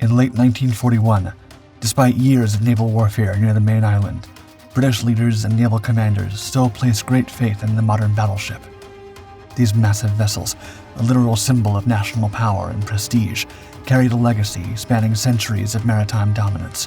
In late 1941, despite years of naval warfare near the main island, British leaders and naval commanders still placed great faith in the modern battleship. These massive vessels, a literal symbol of national power and prestige, carried a legacy spanning centuries of maritime dominance.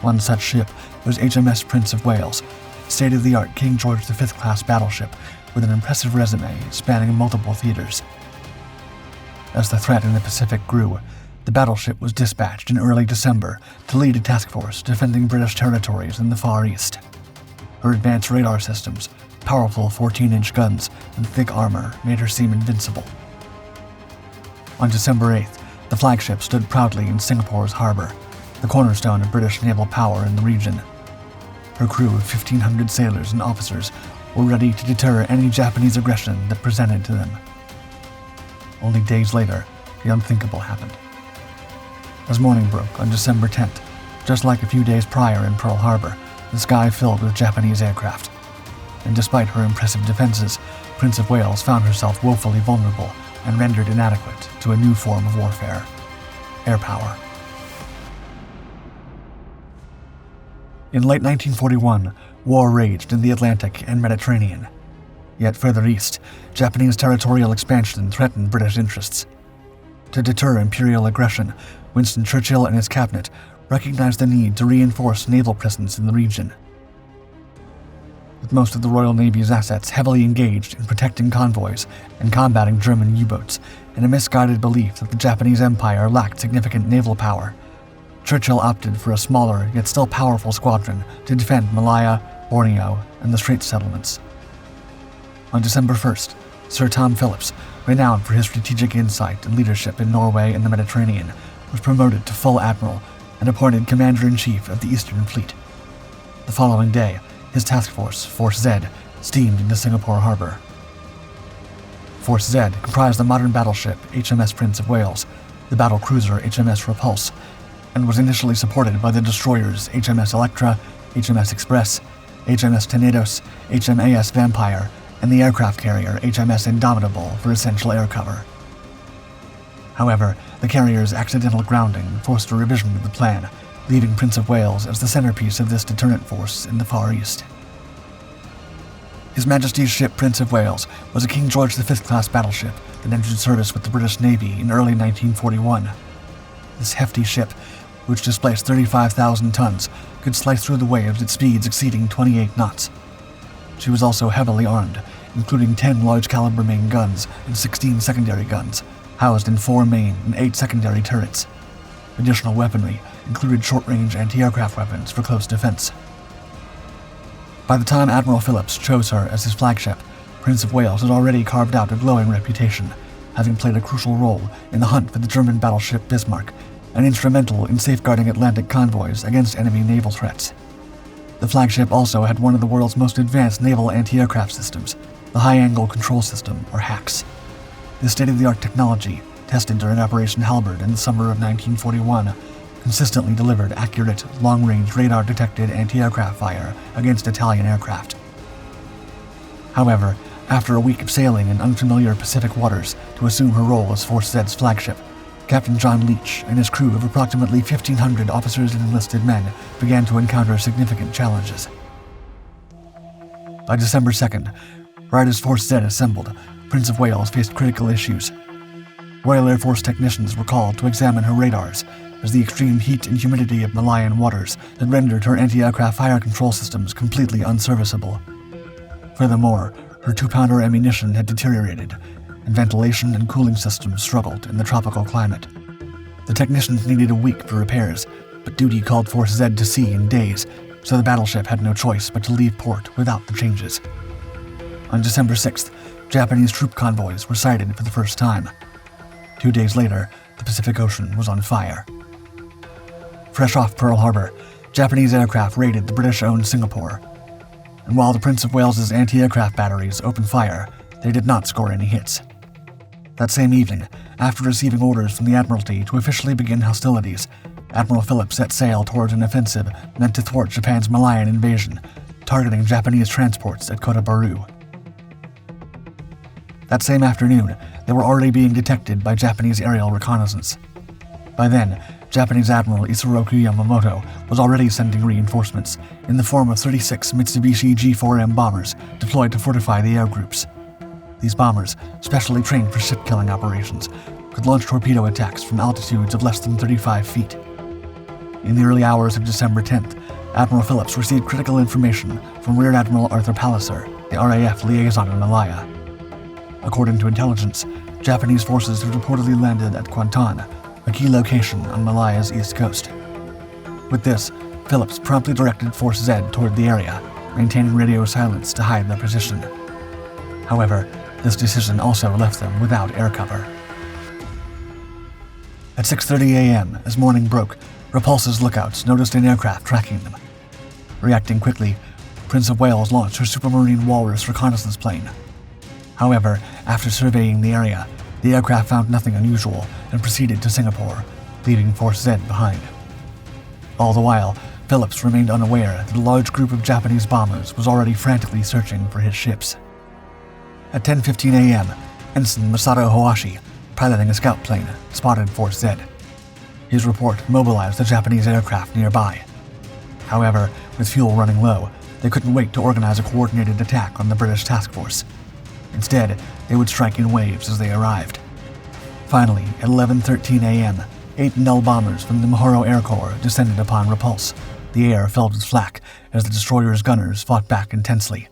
One such ship was HMS Prince of Wales, state-of-the-art King George V-class battleship with an impressive resume spanning multiple theaters. As the threat in the Pacific grew, the battleship was dispatched in early December to lead a task force defending British territories in the Far East. Her advanced radar systems, powerful 14-inch guns, and thick armor made her seem invincible. On December 8th, the flagship stood proudly in Singapore's harbor, the cornerstone of British naval power in the region. Her crew of 1,500 sailors and officers were ready to deter any Japanese aggression that presented to them. Only days later, the unthinkable happened. As morning broke on December 10th, just like a few days prior in Pearl Harbor, the sky filled with Japanese aircraft. And despite her impressive defenses, Prince of Wales found herself woefully vulnerable and rendered inadequate to a new form of warfare: air power. In late 1941, war raged in the Atlantic and Mediterranean. Yet further east, Japanese territorial expansion threatened British interests. To deter imperial aggression, Winston Churchill and his cabinet recognized the need to reinforce naval presence in the region. With most of the Royal Navy's assets heavily engaged in protecting convoys and combating German U-boats, and a misguided belief that the Japanese Empire lacked significant naval power, Churchill opted for a smaller yet still powerful squadron to defend Malaya, Borneo, and the Straits settlements. On December 1st, Sir Tom Phillips, renowned for his strategic insight and leadership in Norway and the Mediterranean, was promoted to full admiral and appointed commander-in-chief of the Eastern Fleet. The following day, his task force, Force Z, steamed into Singapore harbor. Force Z comprised the modern battleship HMS Prince of Wales, the battle cruiser HMS Repulse, and was initially supported by the destroyers HMS Electra, HMS Express, HMS Tenedos, HMAS Vampire, and the aircraft carrier HMS Indomitable for essential air cover. However, the carrier's accidental grounding forced a revision of the plan, leaving Prince of Wales as the centerpiece of this deterrent force in the Far East. His Majesty's ship Prince of Wales was a King George V-class battleship that entered service with the British Navy in early 1941. This hefty ship, which displaced 35,000 tons, could slice through the waves at speeds exceeding 28 knots. She was also heavily armed, including 10 large-caliber main guns and 16 secondary guns, housed in 4 main and 8 secondary turrets. Additional weaponry included short-range anti-aircraft weapons for close defense. By the time Admiral Phillips chose her as his flagship, Prince of Wales had already carved out a glowing reputation, having played a crucial role in the hunt for the German battleship Bismarck, and instrumental in safeguarding Atlantic convoys against enemy naval threats. The flagship also had one of the world's most advanced naval anti-aircraft systems, the High-Angle Control System, or HACS. This state-of-the-art technology, tested during Operation Halberd in the summer of 1941, consistently delivered accurate, long-range radar-detected anti-aircraft fire against Italian aircraft. However, after a week of sailing in unfamiliar Pacific waters to assume her role as Force Z's flagship, Captain John Leach and his crew of approximately 1,500 officers and enlisted men began to encounter significant challenges. By December 2nd, right as Force Z assembled, Prince of Wales faced critical issues. Royal Air Force technicians were called to examine her radars, as the extreme heat and humidity of Malayan waters had rendered her anti-aircraft fire control systems completely unserviceable. Furthermore, her 2-pounder ammunition had deteriorated, and ventilation and cooling systems struggled in the tropical climate. The technicians needed a week for repairs, but duty called Force Z to sea in days, so the battleship had no choice but to leave port without the changes. On December 6th, Japanese troop convoys were sighted for the first time. 2 days later, the Pacific Ocean was on fire. Fresh off Pearl Harbor, Japanese aircraft raided the British-owned Singapore. And while the Prince of Wales's anti-aircraft batteries opened fire, they did not score any hits. That same evening, after receiving orders from the Admiralty to officially begin hostilities, Admiral Phillips set sail towards an offensive meant to thwart Japan's Malayan invasion, targeting Japanese transports at Kota Baru. That same afternoon, they were already being detected by Japanese aerial reconnaissance. By then, Japanese Admiral Isoroku Yamamoto was already sending reinforcements in the form of 36 Mitsubishi G4M bombers deployed to fortify the air groups. These bombers, specially trained for ship-killing operations, could launch torpedo attacks from altitudes of less than 35 feet. In the early hours of December 10th, Admiral Phillips received critical information from Rear Admiral Arthur Palliser, the RAF liaison in Malaya. According to intelligence, Japanese forces had reportedly landed at Kuantan, a key location on Malaya's east coast. With this, Phillips promptly directed Force Z toward the area, maintaining radio silence to hide their position. However, this decision also left them without air cover. At 6:30 a.m., as morning broke, Repulse's lookouts noticed an aircraft tracking them. Reacting quickly, Prince of Wales launched her Supermarine Walrus reconnaissance plane. However, after surveying the area, the aircraft found nothing unusual and proceeded to Singapore, leaving Force Z behind. All the while, Phillips remained unaware that a large group of Japanese bombers was already frantically searching for his ships. At 10:15 a.m., Ensign Masato Hoashi, piloting a scout plane, spotted Force Z. His report mobilized the Japanese aircraft nearby. However, with fuel running low, they couldn't wait to organize a coordinated attack on the British task force. Instead, they would strike in waves as they arrived. Finally, at 11:13 a.m., 8 Nell bombers from the Mahoro Air Corps descended upon Repulse, the air filled with flak as the destroyer's gunners fought back intensely.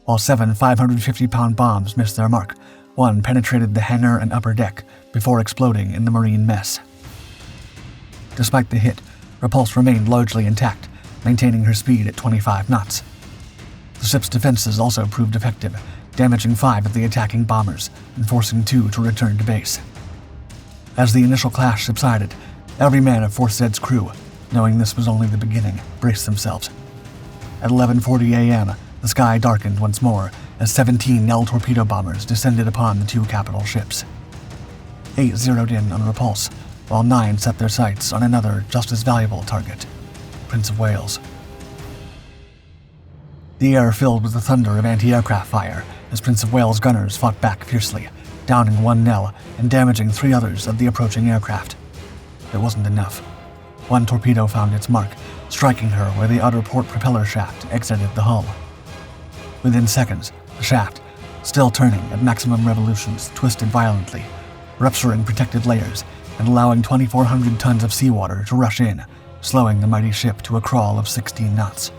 While 7 550-pound bombs missed their mark, one penetrated the hangar and upper deck before exploding in the marine mess. Despite the hit, Repulse remained largely intact, maintaining her speed at 25 knots. The ship's defenses also proved effective, damaging 5 of the attacking bombers and forcing 2 to return to base. As the initial clash subsided, every man of Force Z's crew, knowing this was only the beginning, braced themselves. At 11:40 a.m., the sky darkened once more as 17 Nell torpedo bombers descended upon the 2 capital ships. 8 zeroed in on Repulse, while 9 set their sights on another just as valuable target, Prince of Wales. The air filled with the thunder of anti-aircraft fire as Prince of Wales gunners fought back fiercely, downing 1 Nell and damaging 3 others of the approaching aircraft. It wasn't enough. 1 torpedo found its mark, striking her where the outer port propeller shaft exited the hull. Within seconds, the shaft, still turning at maximum revolutions, twisted violently, rupturing protected layers and allowing 2,400 tons of seawater to rush in, slowing the mighty ship to a crawl of 16 knots.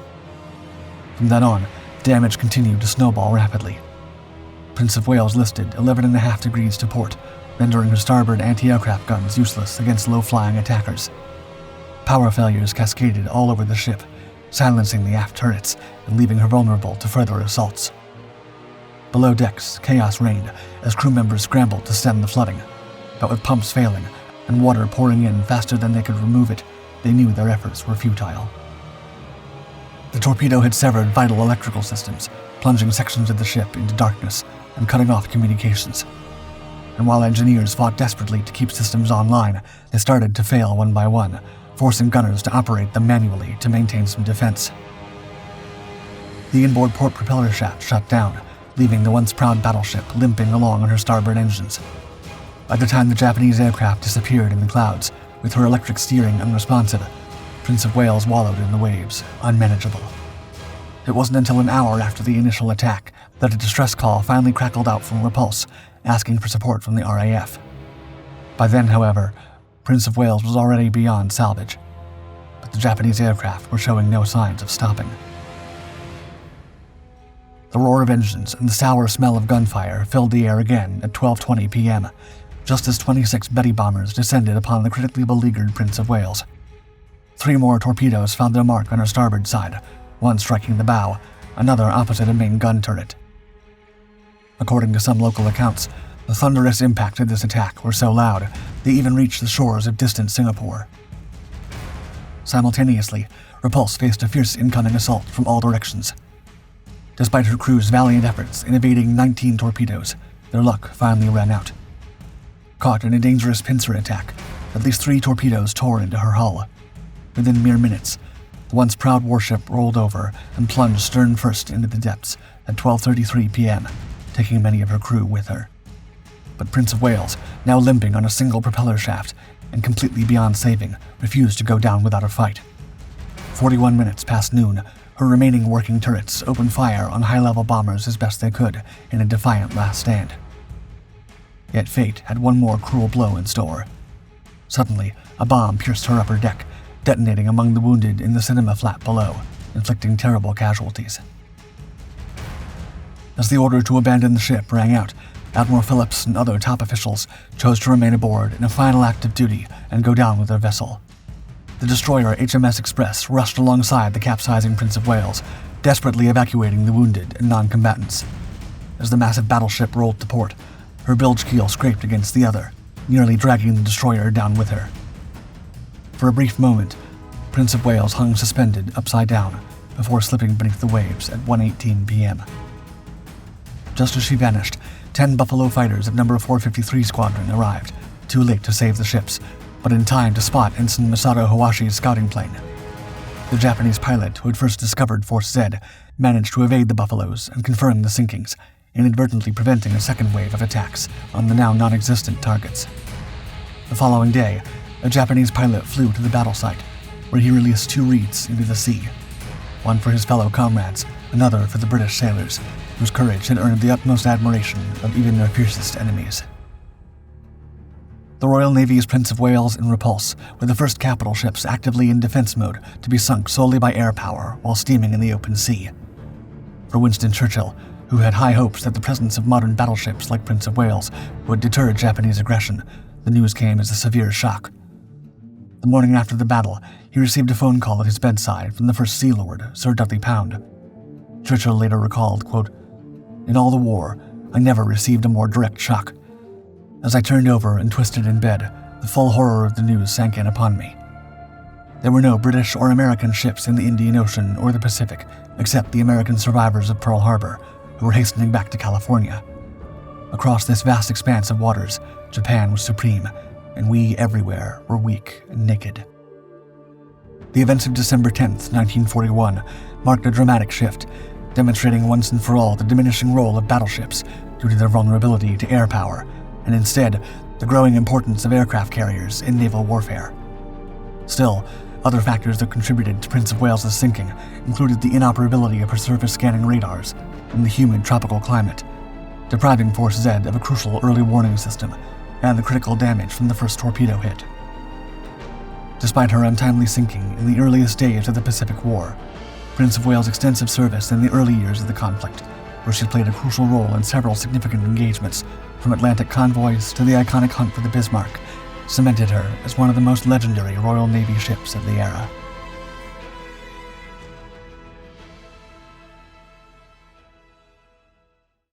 From then on, damage continued to snowball rapidly. Prince of Wales listed 11.5 degrees to port, rendering her starboard anti-aircraft guns useless against low-flying attackers. Power failures cascaded all over the ship, silencing the aft turrets and leaving her vulnerable to further assaults. Below decks, chaos reigned as crew members scrambled to stem the flooding, but with pumps failing and water pouring in faster than they could remove it, they knew their efforts were futile. The torpedo had severed vital electrical systems, plunging sections of the ship into darkness and cutting off communications. And while engineers fought desperately to keep systems online, they started to fail one by one, forcing gunners to operate them manually to maintain some defense. The inboard port propeller shaft shut down, leaving the once proud battleship limping along on her starboard engines. By the time the Japanese aircraft disappeared in the clouds, with her electric steering unresponsive, Prince of Wales wallowed in the waves, unmanageable. It wasn't until an hour after the initial attack that a distress call finally crackled out from Repulse, asking for support from the RAF. By then, however, Prince of Wales was already beyond salvage, but the Japanese aircraft were showing no signs of stopping. The roar of engines and the sour smell of gunfire filled the air again at 12:20 p.m., just as 26 Betty bombers descended upon the critically beleaguered Prince of Wales. 3 more torpedoes found their mark on her starboard side, one striking the bow, another opposite a main gun turret. According to some local accounts, the thunderous impact of this attack were so loud they even reached the shores of distant Singapore. Simultaneously, Repulse faced a fierce incoming assault from all directions. Despite her crew's valiant efforts in evading 19 torpedoes, their luck finally ran out. Caught in a dangerous pincer attack, at least 3 torpedoes tore into her hull. Within mere minutes, the once proud warship rolled over and plunged stern first into the depths at 12:33 p.m., taking many of her crew with her. But Prince of Wales, now limping on a single propeller shaft, and completely beyond saving, refused to go down without a fight. 41 minutes past noon, her remaining working turrets opened fire on high-level bombers as best they could in a defiant last stand. Yet fate had one more cruel blow in store. Suddenly, a bomb pierced her upper deck, detonating among the wounded in the cinema flat below, inflicting terrible casualties. As the order to abandon the ship rang out, Admiral Phillips and other top officials chose to remain aboard in a final act of duty and go down with their vessel. The destroyer HMS Express rushed alongside the capsizing Prince of Wales, desperately evacuating the wounded and non-combatants. As the massive battleship rolled to port, her bilge keel scraped against the other, nearly dragging the destroyer down with her. For a brief moment, Prince of Wales hung suspended upside down before slipping beneath the waves at 1:18 p.m. Just as she vanished, 10 Buffalo fighters of No. 453 Squadron arrived, too late to save the ships, but in time to spot Ensign Masato Hawashi's scouting plane. The Japanese pilot who had first discovered Force Z managed to evade the Buffaloes and confirm the sinkings, inadvertently preventing a second wave of attacks on the now non-existent targets. The following day, a Japanese pilot flew to the battle site, where he released 2 reeds into the sea, one for his fellow comrades, another for the British sailors, whose courage had earned the utmost admiration of even their fiercest enemies. The Royal Navy's Prince of Wales and Repulse were the first capital ships actively in defense mode to be sunk solely by air power while steaming in the open sea. For Winston Churchill, who had high hopes that the presence of modern battleships like Prince of Wales would deter Japanese aggression, the news came as a severe shock. The morning after the battle, he received a phone call at his bedside from the First Sea Lord, Sir Dudley Pound. Churchill later recalled, quote, "In all the war, I never received a more direct shock. As I turned over and twisted in bed, the full horror of the news sank in upon me. There were no British or American ships in the Indian Ocean or the Pacific, except the American survivors of Pearl Harbor, who were hastening back to California. Across this vast expanse of waters, Japan was supreme, and we everywhere were weak and naked." The events of December 10th, 1941, marked a dramatic shift, demonstrating once and for all the diminishing role of battleships due to their vulnerability to air power, and instead, the growing importance of aircraft carriers in naval warfare. Still, other factors that contributed to Prince of Wales' sinking included the inoperability of her surface scanning radars and the humid tropical climate, depriving Force Z of a crucial early warning system, and the critical damage from the first torpedo hit. Despite her untimely sinking in the earliest days of the Pacific War, Prince of Wales' extensive service in the early years of the conflict, where she played a crucial role in several significant engagements, from Atlantic convoys to the iconic hunt for the Bismarck, cemented her as one of the most legendary Royal Navy ships of the era.